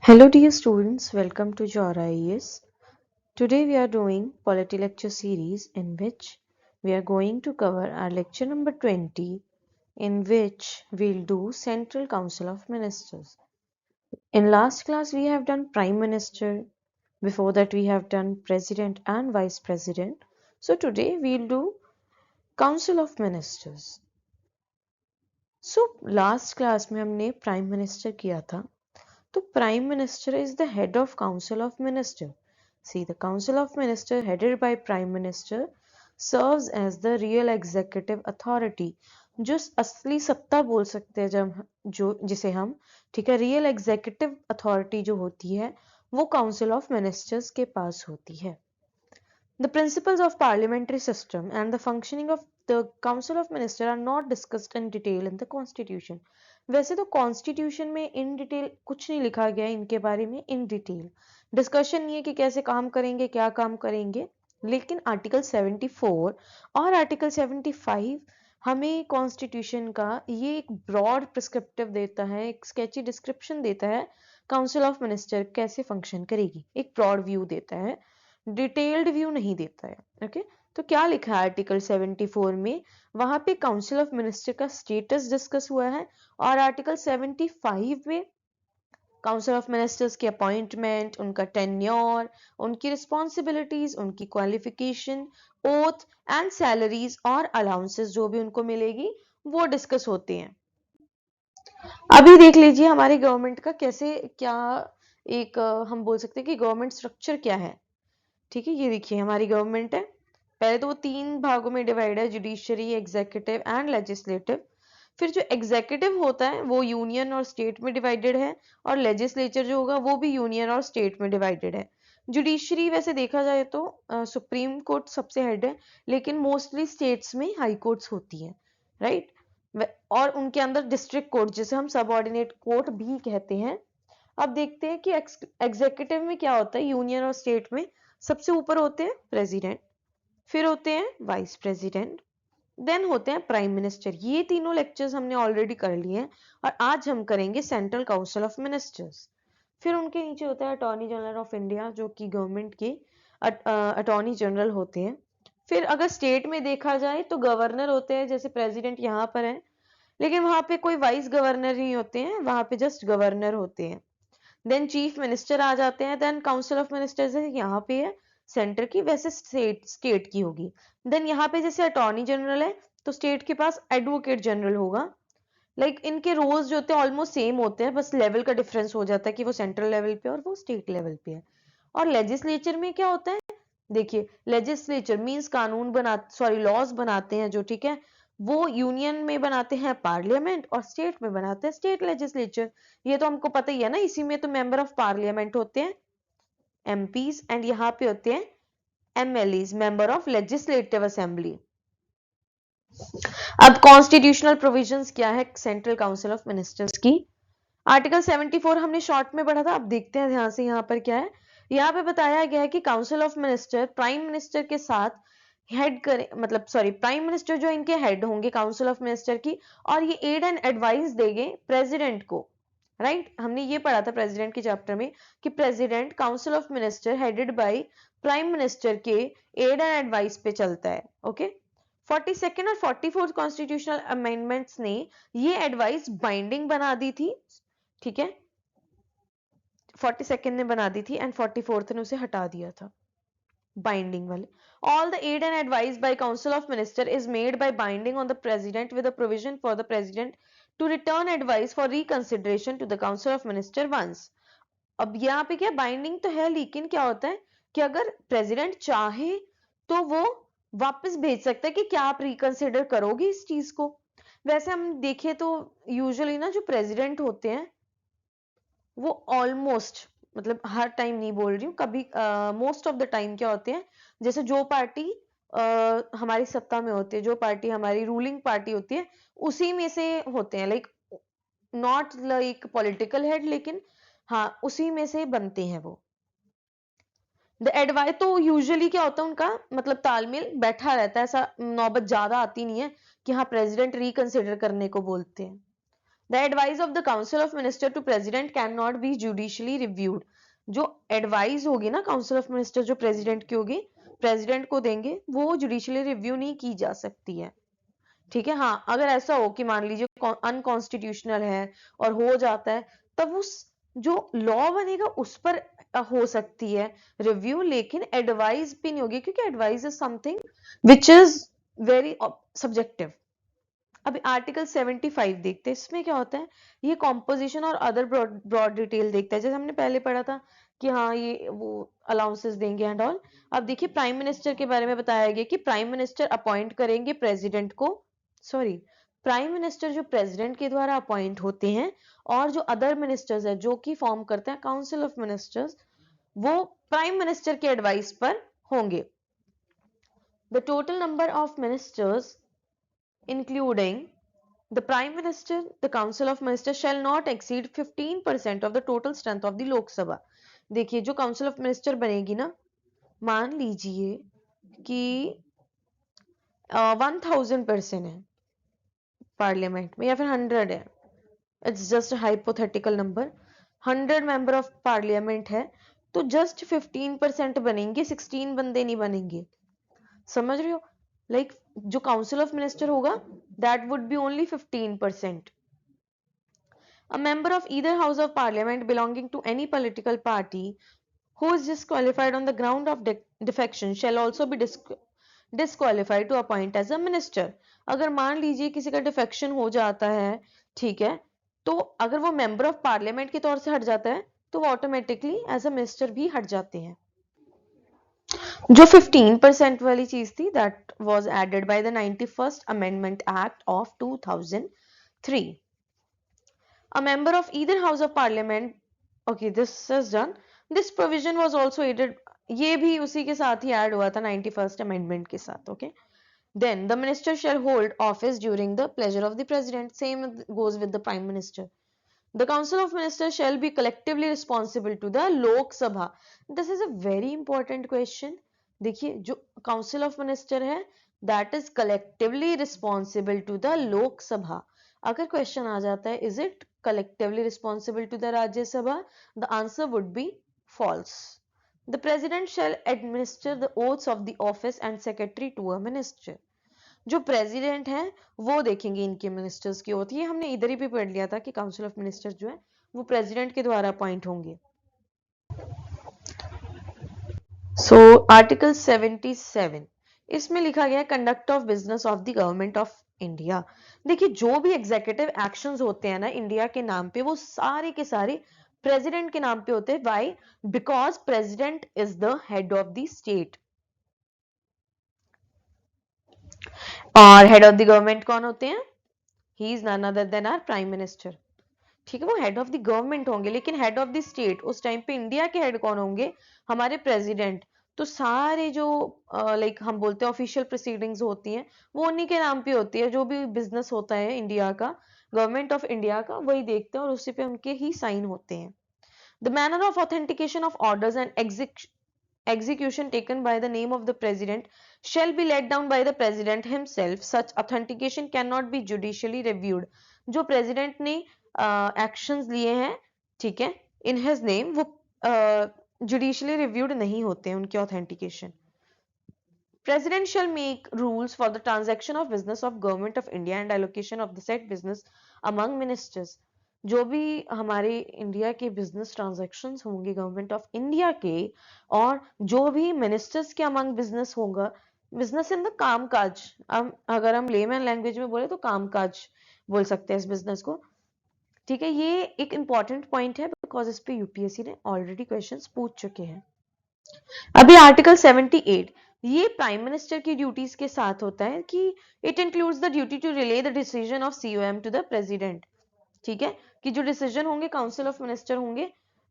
Hello dear students, welcome to Jora IES. Today we are doing Polity Lecture series in which we are going to cover our lecture number 20 in which we'll do Central Council of Ministers. In last class we have done Prime Minister, before that we have done President and Vice President. So today we'll do Council of Ministers. So last class में हमने Prime Minister किया था. तो Prime Minister is the head of Council of Minister. See, the Council of Minister headed by Prime Minister serves as the real executive authority. जो असली सत्ता बोल सकते हैं जब जो जिसे हम ठीक है रियल एग्जीक्यूटिव अथॉरिटी जो होती है वो काउंसिल ऑफ मिनिस्टर्स के पास होती है. The principles of parliamentary system and the functioning of the Council of Ministers are not discussed in detail in the Constitution. वैसे तो कॉन्स्टिट्यूशन में इन डिटेल कुछ नहीं लिखा गया इनके बारे में इन डिटेल डिस्कशन नहीं है कि कैसे काम करेंगे क्या काम करेंगे, लेकिन आर्टिकल 74 और आर्टिकल 75 हमें कॉन्स्टिट्यूशन का ये एक ब्रॉड प्रिस्क्रिप्टिव देता है, एक स्केची डिस्क्रिप्शन देता है काउंसिल ऑफ मिनिस्टर कैसे फंक्शन करेगी, एक ब्रॉड व्यू देता है, डिटेल्ड व्यू नहीं देता है. ओके तो क्या लिखा है आर्टिकल 74 में, वहां पे काउंसिल ऑफ मिनिस्टर का स्टेटस डिस्कस हुआ है और आर्टिकल 75 में काउंसिल ऑफ मिनिस्टर्स की अपॉइंटमेंट, उनका टेन्योर, उनकी रिस्पॉन्सिबिलिटीज, उनकी क्वालिफिकेशन, ओथ एंड सैलरीज और अलाउंसेस जो भी उनको मिलेगी वो डिस्कस होते हैं. अभी देख लीजिए हमारी गवर्नमेंट का कैसे क्या एक हम बोल सकते हैं कि गवर्नमेंट स्ट्रक्चर क्या है. ठीक है, ये देखिए हमारी गवर्नमेंट है. पहले तो वो 3 भागों में डिवाइड है, जुडिशरी, एग्जीक्यूटिव एंड लेजिस्लेटिव. फिर जो एग्जीक्यूटिव होता है वो यूनियन और स्टेट में डिवाइडेड है और लेजिस्लेचर जो होगा वो भी यूनियन और स्टेट में डिवाइडेड है. जुडिशरी वैसे देखा जाए तो सुप्रीम कोर्ट सबसे हेड है, लेकिन मोस्टली स्टेट्स में हाई कोर्ट्स होती है, राइट. और उनके अंदर डिस्ट्रिक्ट कोर्ट जिसे हम सबऑर्डिनेट कोर्ट भी कहते हैं. अब देखते हैं कि एग्जीक्यूटिव में क्या होता है. यूनियन और स्टेट में सबसे ऊपर होते हैं प्रेसिडेंट, फिर होते हैं वाइस प्रेसिडेंट, देन होते हैं प्राइम मिनिस्टर. ये तीनों लेक्चर्स हमने ऑलरेडी कर लिए हैं और आज हम करेंगे सेंट्रल काउंसिल ऑफ मिनिस्टर्स. फिर उनके नीचे होता है अटॉर्नी जनरल ऑफ इंडिया जो कि गवर्नमेंट के अटॉर्नी जनरल होते हैं. फिर अगर स्टेट में देखा जाए तो गवर्नर होते हैं, जैसे प्रेसिडेंट यहाँ पर है, लेकिन वहां पे कोई वाइस गवर्नर नहीं होते हैं, वहां पे जस्ट गवर्नर होते हैं. देन चीफ मिनिस्टर आ जाते हैं. देन काउंसिल ऑफ मिनिस्टर्स यहाँ पे है सेंटर की, वैसे स्टेट की होगी. देन यहाँ पे जैसे अटॉर्नी जनरल है तो स्टेट के पास एडवोकेट जनरल होगा. लाइक इनके रोल्स जो होते हैं ऑलमोस्ट सेम होते हैं, बस लेवल का डिफरेंस हो जाता है कि वो सेंट्रल लेवल पे और वो स्टेट लेवल पे है. और लेजिस्लेचर में क्या होता है, देखिए लेजिस्लेचर मींस कानून बना सॉरी लॉज बनाते हैं जो, ठीक है, वो यूनियन में बनाते हैं पार्लियामेंट और स्टेट में बनाते हैं स्टेट लेजिस्लेचर. ये तो हमको पता ही है ना, इसी में तो मेंबर ऑफ पार्लियामेंट होते हैं एमपीज एंड यहाँ पे होते हैं MLAs, member of legislative assembly. अब कॉन्स्टिट्यूशनल प्रोविजंस क्या है सेंट्रल काउंसिल ऑफ मिनिस्टर्स की. आर्टिकल 74 हमने शॉर्ट में पढ़ा था. अब देखते हैं ध्यान से यहाँ पर क्या है. यहाँ पे बताया गया है कि council of minister prime minister के साथ हेड करे, मतलब सॉरी प्राइम मिनिस्टर जो इनके हेड होंगे काउंसिल ऑफ मिनिस्टर की, और ये एड एंड एडवाइस देंगे प्रेसिडेंट को, राइट. हमने ये पढ़ा था प्रेसिडेंट के चैप्टर में कि president council of minister headed by prime minister के एड एंड एडवाइस पे चलता है. ओके 42nd और 44th कॉन्स्टिट्यूशनल अमेंडमेंट्स ने ये एडवाइस बाइंडिंग बना दी थी, ठीक है. 42nd ने बना दी थी एंड 44th ने उसे हटा दिया था बाइंडिंग वाले. All the aid and advice by Council of Minister is made by binding on the President with a provision for the President to return advice for reconsideration to the Council of Minister once. अब यहाँ पे क्या binding तो है, लेकिन क्या होता है कि अगर प्रेसिडेंट चाहे तो वो वापस भेज सकता है कि क्या आप रिकंसिडर करोगे इस चीज को. वैसे हम देखें तो यूजुअली ना जो प्रेसिडेंट होते हैं वो ऑलमोस्ट, मतलब हर टाइम नहीं बोल रही हूँ, कभी मोस्ट ऑफ द टाइम क्या होते हैं, जैसे जो पार्टी हमारी सत्ता में होती है, जो पार्टी हमारी रूलिंग पार्टी होती है उसी में से होते हैं. Like not like political head, लेकिन हाँ उसी में से बनते हैं वो. द एडवाइस तो यूजुअली क्या होता है उनका मतलब तालमेल बैठा रहता है, ऐसा नौबत ज्यादा आती नहीं है कि हाँ प्रेसिडेंट रिकंसिडर करने को बोलते हैं. The advice of the council of minister to president can not be judicially reviewed. जो एडवाइस होगी ना काउंसिल ऑफ मिनिस्टर जो प्रेसिडेंट की होगी, प्रेसिडेंट को देंगे, वो जुडिशियली रिव्यू नहीं की जा सकती है। ठीक है, हाँ, अगर ऐसा हो कि मान लीजिए अनकॉन्स्टिट्यूशनल है और हो जाता है, तब उस जो लॉ बनेगा उस पर हो सकती है रिव्यू, लेकिन एडवाइस भी नहीं होगी, क्योंकि advice is something which is very subjective. अभी आर्टिकल 75 देखते हैं, इसमें क्या होता है, ये कॉम्पोजिशन और अदर ब्रॉड डिटेल देखता है, जैसे हमने पहले पढ़ा था कि हाँ ये वो अलाउंसेस देंगे एंड ऑल। अब देखिए प्राइम मिनिस्टर के बारे में बताया गया कि प्राइम मिनिस्टर अपॉइंट करेंगे प्रेसिडेंट को, सॉरी, प्राइम मिनिस्टर जो प्रेसिडेंट के द्वारा अपॉइंट होते हैं, और जो अदर मिनिस्टर्स है जो कि फॉर्म करते हैं काउंसिल ऑफ मिनिस्टर्स, वो प्राइम मिनिस्टर के एडवाइस पर होंगे। The total number of ministers including the Prime Minister, the Council of Ministers shall not exceed 15% of the total strength of the Lok Sabha। देखिए जो council of minister बनेगी ना, मान लीजिए कि 1000 पर्सन है पार्लियामेंट में या फिर 100 है, it's just hypothetical number, 100 member of parliament है, तो जस्ट 15% बनेंगे, 16 बंदे नहीं बनेंगे। समझ रहे हो, लाइक जो काउंसिल ऑफ मिनिस्टर होगा that would be only 15%। A member of either house of parliament belonging to any political party who is disqualified on the ground of defection shall also be disqualified to appoint as a minister। अगर मान लीजिए किसी का defection हो जाता है, ठीक है, तो अगर वो मेंबर ऑफ पार्लियामेंट के तौर से हट जाता है, तो वो ऑटोमेटिकली एज अ मिनिस्टर भी हट जाते हैं। जो 15% वाली चीज थी that was added by the 91st amendment act of 2003। A member of either house of parliament, okay, this is done, this provision was also added, ये भी उसी के साथ ही ऐड हुआ था 91st अमेंडमेंट के साथ। Okay, then the minister shall hold office during the pleasure of the president, same goes with the prime minister। The council of ministers shall be collectively responsible to the lok sabha। this is a very important question। देखिए जो council of minister है that is collectively responsible to the Lok Sabha. अगर question आ जाता है is it collectively responsible to the Rajya Sabha, the answer would be false. The president shall administer the oaths of the office and secretary to a minister. जो president है वो देखेंगे इनके ministers की ओथ। ये हमने इधर ही भी पढ़ लिया था कि काउंसिल ऑफ मिनिस्टर जो है वो प्रेसिडेंट के द्वारा अपॉइंट होंगे। सो आर्टिकल 77 इसमें लिखा गया है conduct of business of the government of India. देखिए जो भी एग्जीक्यूटिव एक्शंस होते हैं ना इंडिया के नाम पे, वो सारे के सारे प्रेसिडेंट के नाम पे होते हैं। Why? Because president is the head of the state. और हेड ऑफ द गवर्नमेंट कौन होते हैं? He is none other than our prime minister. ठीक है, वो हेड ऑफ द गवर्नमेंट होंगे, लेकिन हेड ऑफ द स्टेट उस टाइम पे इंडिया के हेड कौन होंगे? हमारे प्रेसिडेंट। तो सारे जो लाइक हम बोलते हैं ऑफिशियल प्रोसीडिंग्स होती हैं वो उन्हीं के नाम पे होती है। जो भी बिजनेस होता है इंडिया का, गवर्नमेंट ऑफ इंडिया का, वही देखते हैं और उसी पे उनके ही साइन होते हैं। The manner of authentication of orders and execution taken by the name of the president shall be laid down by the president himself। such authentication cannot be judicially reviewed। जो president ने actions लिए हैं, ठीक है, in his name, वो judicially reviewed नहीं होते हैं उनके authentication. President shall make rules for the transaction of business of government of India and allocation of the said business among ministers। जो भी हमारे इंडिया के बिजनेस ट्रांजैक्शंस होंगे गवर्नमेंट ऑफ इंडिया के, और जो भी मिनिस्टर्स के अमंग बिजनेस होगा, बिजनेस इन द काम काज, अगर हम लेमैन लैंग्वेज में बोले तो काम काज बोल सकते हैं इस बिजनेस को। ठीक है, ये एक इंपॉर्टेंट पॉइंट है बिकॉज इस पे यूपीएससी ने ऑलरेडी क्वेश्चंस पूछ चुके हैं। अभी आर्टिकल 78 ये प्राइम मिनिस्टर की ड्यूटीज के साथ होता है कि it includes the duty to relay the decision of COM to the president. ठीक है, कि जो डिसीजन होंगे काउंसिल ऑफ मिनिस्टर होंगे,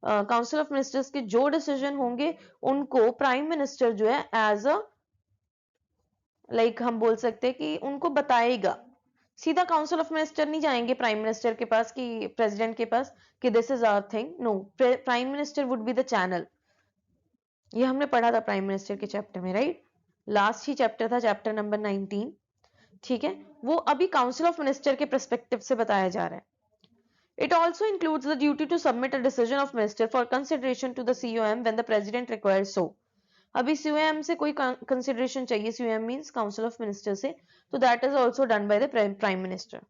काउंसिल ऑफ मिनिस्टर्स के जो डिसीजन होंगे उनको प्राइम मिनिस्टर जो है एज अ लाइक हम बोल सकते हैं कि उनको बताएगा। सीधा काउंसिल ऑफ मिनिस्टर नहीं जाएंगे प्राइम मिनिस्टर के पास कि प्रेसिडेंट के पास कि this is our thing, no, prime minister would be the channel. ये हमने पढ़ा था प्राइम मिनिस्टर के चैप्टर में, राइट, लास्ट ही चैप्टर था, चैप्टर नंबर 19। ठीक है, वो अभी काउंसिल ऑफ मिनिस्टर के पर्सपेक्टिव से बताया जा रहा है। It also includes the duty to submit a decision of minister for consideration to the COM when the president requires so. अभी COM से कोई consideration चाहिए, COM means Council of Ministers से, तो that is also done by the Prime Minister.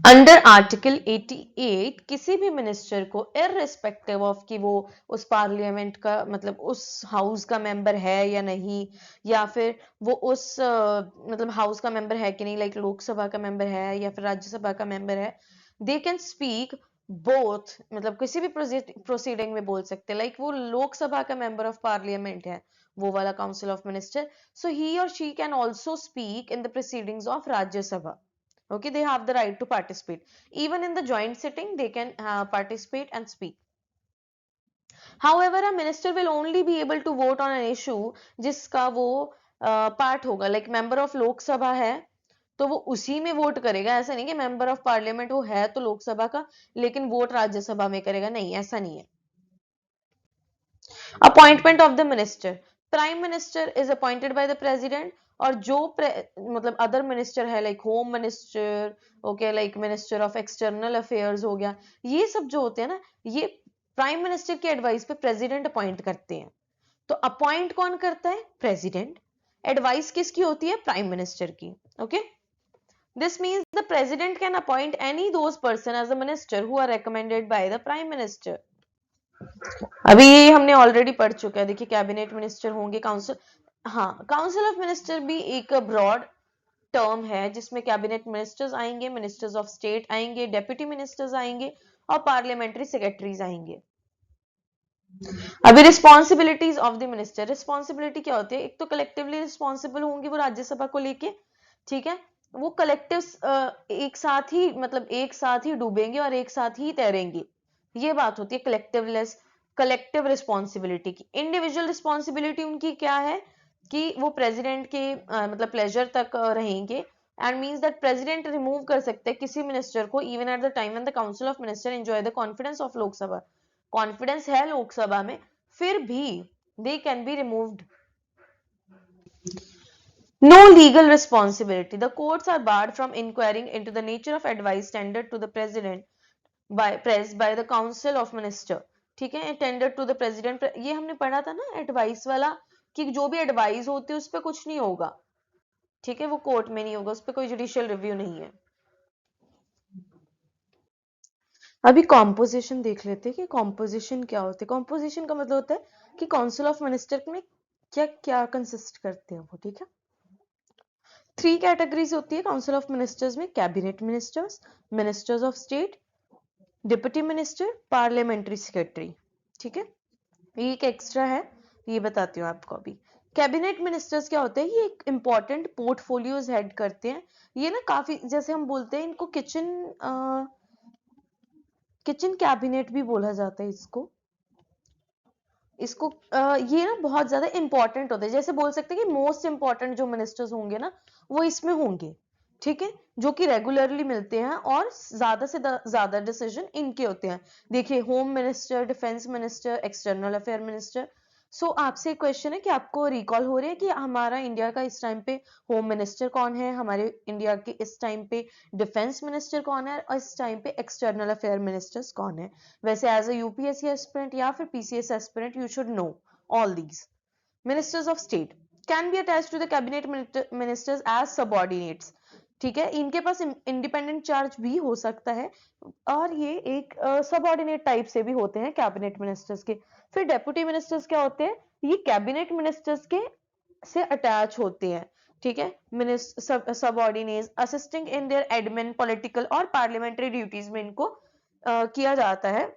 Under article 88 किसी भी minister को irrespective of कि वो उस पार्लियामेंट का मतलब उस हाउस का मेंबर है या नहीं, या फिर वो उस मतलब हाउस का मेंबर है कि नहीं, लाइक लोकसभा का मेंबर है या फिर राज्यसभा का मेंबर है, दे कैन स्पीक बोथ, मतलब किसी भी प्रोसीडिंग में बोल सकते हैं, लाइक वो लोकसभा का मेंबर ऑफ पार्लियामेंट है वो वाला काउंसिल ऑफ मिनिस्टर, सो ही और she can also speak in the proceedings of Rajya Sabha. Okay, they have the right to participate. Even in the joint sitting, they can participate and speak. However, a minister will only be able to vote on an issue जिसका वो part होगा, like member of लोक सभा है तो वो उसी में वोट करेगा, ऐसा नहीं कि मेंबर ऑफ पार्लियामेंट वो है तो लोकसभा का लेकिन वोट राज्यसभा में करेगा, नहीं ऐसा नहीं है. Appointment of the minister. Prime minister is appointed by the president, और जो मतलब अदर मिनिस्टर है like home minister, okay, like minister of external affairs हो गया, ये सब जो होते हैं ना, ये प्राइम मिनिस्टर की एडवाइस पे प्रेसिडेंट अपॉइंट करते हैं. तो अपॉइंट कौन करता है? प्रेसिडेंट. एडवाइस किसकी होती है? प्राइम मिनिस्टर की. Okay, this means the president can appoint any those person as a minister who are recommended by the prime minister. अभी ये हमने ऑलरेडी पढ़ चुका है, देखिए कैबिनेट मिनिस्टर होंगे, काउंसिल, हाँ, काउंसिल ऑफ मिनिस्टर भी एक ब्रॉड टर्म है जिसमें कैबिनेट मिनिस्टर्स आएंगे, मिनिस्टर्स ऑफ स्टेट आएंगे, डेप्यूटी मिनिस्टर्स आएंगे और पार्लियामेंट्री सेक्रेटरीज आएंगे. अभी responsibilities of the minister. Responsibility क्या होती है? एक तो कलेक्टिवली रिस्पॉन्सिबल होंगे वो राज्यसभा को लेके, ठीक है, वो कलेक्टिव एक साथ ही मतलब एक साथ ही डूबेंगे और एक साथ ही तैरेंगे, ये बात होती है कलेक्टिव रिस्पॉन्सिबिलिटी की. इंडिविजुअल रिस्पॉन्सिबिलिटी उनकी क्या है कि वो प्रेसिडेंट के मतलब प्लेजर तक रहेंगे, and means that president remove कर सकते हैं किसी मिनिस्टर को even at the time when the council of minister enjoy the confidence of Lok Sabha. Confidence है लोकसभा में, फिर भी they can be removed. No legal responsibility. The courts are barred from inquiring into the nature of advice tendered to the president by the council of minister. ठीक है, tendered to the president, ये हमने पढ़ा था ना advice वाला, कि जो भी एडवाइस होती है उस पर कुछ नहीं होगा, ठीक है, वो कोर्ट में नहीं होगा, उस पर कोई जुडिशियल रिव्यू नहीं है. अभी कॉम्पोजिशन देख लेते हैं कि कॉम्पोजिशन क्या होता है. कॉम्पोजिशन का मतलब होता है कि काउंसिल ऑफ मिनिस्टर में क्या क्या कंसिस्ट करते हैं वो, ठीक है. 3 कैटेगरीज होती है काउंसिल ऑफ मिनिस्टर्स में: cabinet ministers, ministers of state, deputy minister, parliamentary secretary. ठीक है, एक एक्स्ट्रा है, ये बताती हूँ आपको. अभी कैबिनेट मिनिस्टर्स क्या होते हैं? ये एक इंपॉर्टेंट पोर्टफोलियोज हेड करते हैं. ये ना काफी, जैसे हम बोलते हैं इनको किचन कैबिनेट भी बोला जाता है इसको ये ना बहुत ज्यादा इंपॉर्टेंट होते हैं. जैसे बोल सकते हैं कि मोस्ट इंपॉर्टेंट जो मिनिस्टर्स होंगे ना वो इसमें होंगे, ठीक है, जो कि रेगुलरली मिलते हैं और ज्यादा से ज्यादा डिसीजन इनके होते हैं. देखिए, home minister, defence minister, external affair minister. So आपसे क्वेश्चन है कि आपको रिकॉल हो रहा है कि हमारा इंडिया का इस टाइम पे होम मिनिस्टर कौन है, हमारे इंडिया के इस टाइम पे डिफेंस मिनिस्टर कौन है, और इस टाइम पे एक्सटर्नल अफेयर मिनिस्टर्स कौन है. वैसे एज अ यूपीएससी एस्पिरेंट या फिर PCS aspirant you should know all these. Ministers of state can be attached to the cabinet ministers as subordinates. ठीक है, इनके पास इंडिपेंडेंट चार्ज भी हो सकता है और ये एक सबऑर्डिनेट टाइप से भी होते हैं कैबिनेट मिनिस्टर्स के. फिर डेप्यूटी मिनिस्टर्स क्या होते हैं? ये कैबिनेट मिनिस्टर्स के से अटैच होते हैं, ठीक है, subordinates assisting in their admin, political और पार्लियामेंट्री ड्यूटीज में इनको किया जाता है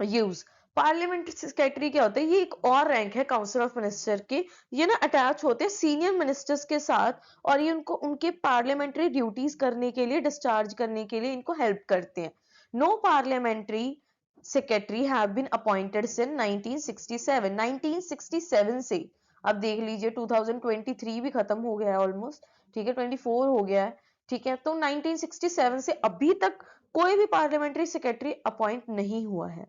यूज. पार्लियामेंट्री सेक्रेटरी क्या होता है? ये एक और रैंक है काउंसिल ऑफ मिनिस्टर के. ये ना अटैच होते हैं सीनियर मिनिस्टर्स के साथ और ये उनको उनके पार्लियामेंट्री ड्यूटीज करने के लिए, डिस्चार्ज करने के लिए इनको हेल्प करते हैं. No parliamentary secretary have been appointed since 1967. 1967 से, अब देख लीजिए 2023 भी खत्म हो गया है ऑलमोस्ट, ठीक है, 24 हो गया है, ठीक है, तो 1967 से अभी तक कोई भी पार्लियामेंट्री सेक्रेटरी अपॉइंट नहीं हुआ है.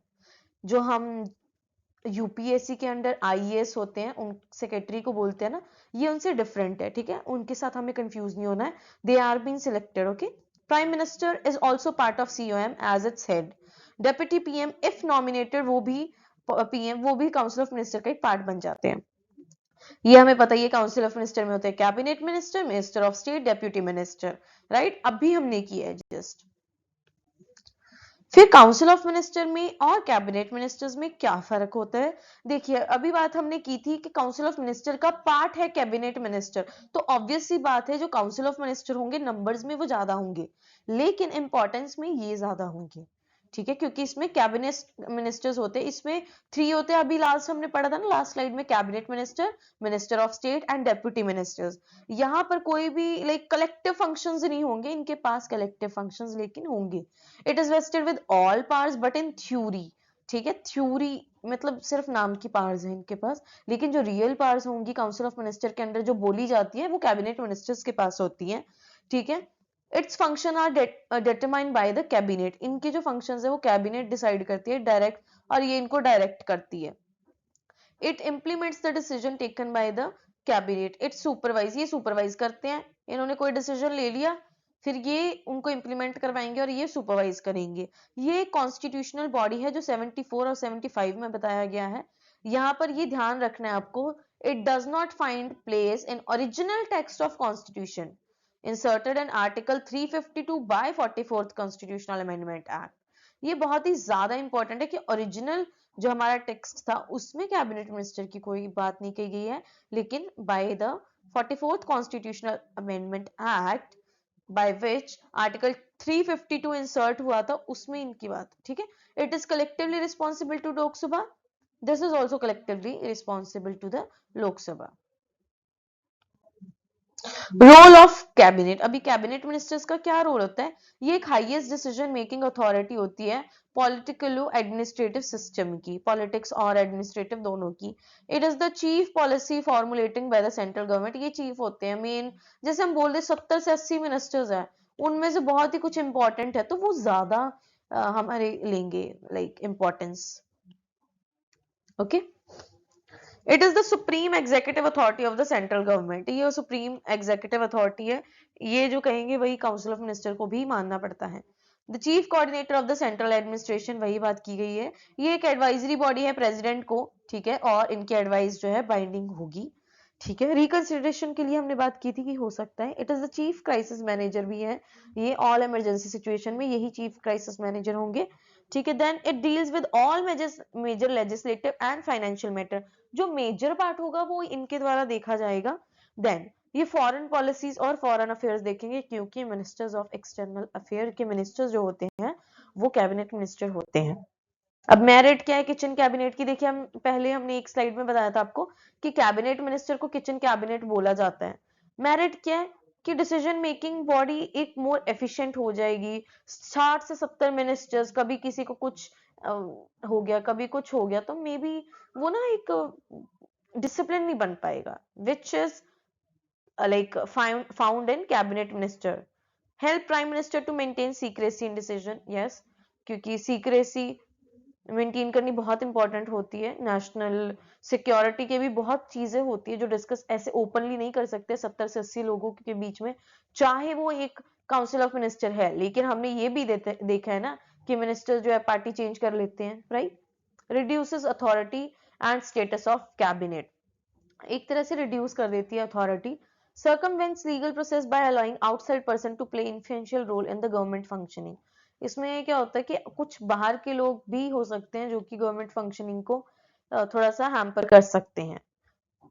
जो हम यूपीएससी के अंडर आईएएस होते हैं उन सेक्रेटरी को बोलते हैं ना, ये उनसे डिफरेंट है, ठीक है, उनके साथ हमें कंफ्यूज नहीं होना है. They are been selected. Okay, prime minister is also part of COM as its head. Deputy PM if nominated वो भी पीएम वो भी काउंसिल ऑफ मिनिस्टर का एक पार्ट बन जाते हैं। ये हमें पता ही है, काउंसिल ऑफ मिनिस्टर में होते हैं cabinet minister, minister of state, deputy minister, right. अभी हमने किया है जस्ट। फिर काउंसिल ऑफ मिनिस्टर में और कैबिनेट मिनिस्टर्स में क्या फर्क होता है? देखिए अभी बात हमने की थी कि काउंसिल ऑफ मिनिस्टर का पार्ट है कैबिनेट मिनिस्टर, तो ऑब्वियस सी बात है जो काउंसिल ऑफ मिनिस्टर होंगे नंबर्स में वो ज्यादा होंगे, लेकिन इंपॉर्टेंस में ये ज्यादा होंगे, ठीक है, क्योंकि इसमें कैबिनेट मिनिस्टर्स होते हैं, इसमें 3 होते हैं। अभी लास्ट हमने पढ़ा था ना लास्ट स्लाइड में, cabinet minister, minister of state and deputy ministers. यहाँ पर कोई भी लाइक कलेक्टिव फंक्शंस नहीं होंगे इनके पास, कलेक्टिव फंक्शंस लेकिन होंगे। It is wasted with all powers but in theory, ठीक है, थ्योरी मतलब सिर्फ नाम की पावर्स है इनके पास, लेकिन जो रियल पावर्स होंगी काउंसिल ऑफ मिनिस्टर के अंदर जो बोली जाती है वो कैबिनेट मिनिस्टर्स के पास होती है, ठीक है। Its function are determined by the cabinet, इनके जो फंक्शंस है वो कैबिनेट डिसाइड करती है डायरेक्ट, और ये इनको डायरेक्ट करती है। It implements the decision taken by the cabinet, it supervise, ये सुपरवाइज करते हैं, इन्होंने कोई डिसीजन ले लिया फिर ये उनको इंप्लीमेंट करवाएंगे और ये सुपरवाइज करेंगे। ये कॉन्स्टिट्यूशनल बॉडी है जो 74 और 75 में बताया गया है। यहाँ पर ये ध्यान रखना है आपको, it does not find place in original text of constitution inserted in article 352 by 44th constitutional amendment act. ये बहुत ही ज्यादा इंपॉर्टेंट है कि ओरिजिनल जो हमारा टेक्स्ट था उसमें कैबिनेट मिनिस्टर की कोई बात नहीं कही गई है, लेकिन by the 44th constitutional amendment act by which article 352 insert हुआ था उसमें इनकी बात, ठीक है। It is collectively responsible to Lok Sabha, this is also collectively responsible to the Lok Sabha. Role of cabinet, अभी कैबिनेट मिनिस्टर्स का क्या रोल होता है? ये एक हाईएस्ट डिसीजन मेकिंग अथॉरिटी होती है पॉलिटिकल एडमिनिस्ट्रेटिव सिस्टम की, पॉलिटिक्स और एडमिनिस्ट्रेटिव दोनों की। It is the chief policy formulating by the central government, ये चीफ होते हैं मेन, जैसे हम बोल रहे 70 से 80 मिनिस्टर्स है, उनमें से बहुत ही कुछ इंपॉर्टेंट है तो वो ज्यादा हमारे लेंगे like importance, okay. It is the supreme executive authority of the central government, ये सुप्रीम एग्जीक्यूटिव अथॉरिटी है, ये जो कहेंगे वही काउंसिल ऑफ मिनिस्टर को भी मानना पड़ता है। The chief coordinator of the central administration, वही बात की गई है, ये एक एडवाइजरी बॉडी है प्रेसिडेंट को, ठीक है, और इनकी एडवाइस जो है बाइंडिंग होगी, ठीक है। रिकंसिडरेशन के लिए हमने बात की थी कि हो सकता है। It is the chief crisis manager भी है, ये ऑल इमरजेंसी सिचुएशन में यही चीफ क्राइसिस मैनेजर होंगे, ठीक है। Then it deals with all major legislative and financial matter, जो मेजर पार्ट होगा वो इनके द्वारा देखा जाएगा। देन ये फॉरेन पॉलिसीज और फॉरेन अफेयर्स देखेंगे, क्योंकि मिनिस्टर्स ऑफ एक्सटर्नल अफेयर के मिनिस्टर्स जो होते हैं वो कैबिनेट मिनिस्टर होते हैं। अब मेरिट क्या है किचन कैबिनेट की? देखिए हम पहले हमने एक स्लाइड में बताया था आपको कि कैबिनेट मिनिस्टर को किचन कैबिनेट बोला जाता है। मेरिट क्या है कि डिसीजन मेकिंग बॉडी एक मोर एफिशिएंट हो जाएगी। 60 से 70 मिनिस्टर्स, कभी किसी को कुछ हो गया कभी कुछ हो गया तो मे बी वो ना एक डिसिप्लिन नहीं बन पाएगा, which is like found in cabinet minister. Help prime minister to maintain secrecy in decision, yes, क्योंकि secrecy मेंटेन करनी बहुत इंपॉर्टेंट होती है। नेशनल सिक्योरिटी के भी बहुत चीजें होती है जो डिस्कस ऐसे ओपनली नहीं कर सकते 70 से 80 लोगों के बीच में, चाहे वो एक काउंसिल ऑफ मिनिस्टर है। लेकिन हमने ये भी देखा है ना कि मिनिस्टर जो है पार्टी चेंज कर लेते हैं, right. Reduces authority and status of cabinet, एक तरह से रिड्यूस कर देती है authority. circumvents legal process by allowing outside person to play influential role in the government functioning, इसमें क्या होता है कि कुछ बाहर के लोग भी हो सकते हैं जो कि गवर्नमेंट फंक्शनिंग को थोड़ा सा हैम्पर कर सकते हैं।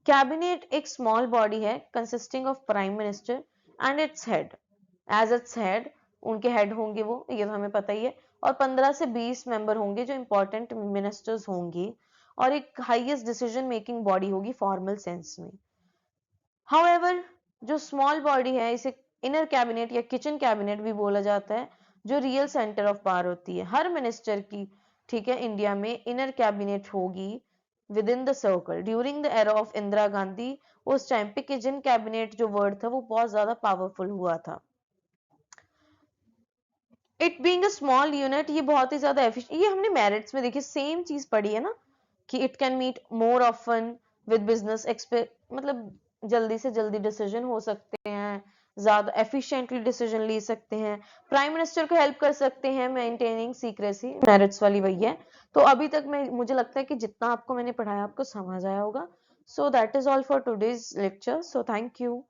कैबिनेट एक स्मॉल बॉडी है consisting of prime minister and its head, as its head उनके हेड होंगे वो, ये तो हमें पता ही है, और 15 से 20 मेंबर होंगे जो इंपॉर्टेंट मिनिस्टर्स होंगे, और एक हाईएस्ट डिसीजन मेकिंग बॉडी होगी फॉर्मल सेंस में। हाउएवर जो स्मॉल बॉडी है इसे इनर कैबिनेट या किचन कैबिनेट भी बोला जाता है, जो रियल सेंटर ऑफ पावर होती है हर मिनिस्टर की, ठीक है। इंडिया में इनर कैबिनेट होगी with in the circle. During the era of Indira Gandhi उस टाइम पे किचन कैबिनेट जो वर्ड था वो बहुत ज्यादा पावरफुल हुआ था। It being a small unit, ये बहुत ही ज्यादा एफिशिएंट, ये हमने मेरिट्स में देखिए सेम चीज पढ़ी है ना कि it can meet more often with business expect, मतलब जल्दी से जल्दी डिसीजन हो सकते हैं, ज्यादा एफिशिएंटली डिसीजन ले सकते हैं, प्राइम मिनिस्टर को हेल्प कर सकते हैं मेंटेनिंग सीक्रेसी, मेरिट्स वाली वही है। तो अभी तक मुझे लगता है कि जितना आपको मैंने पढ़ाया आपको समझ आया होगा। So that is all for today's lecture, so thank you.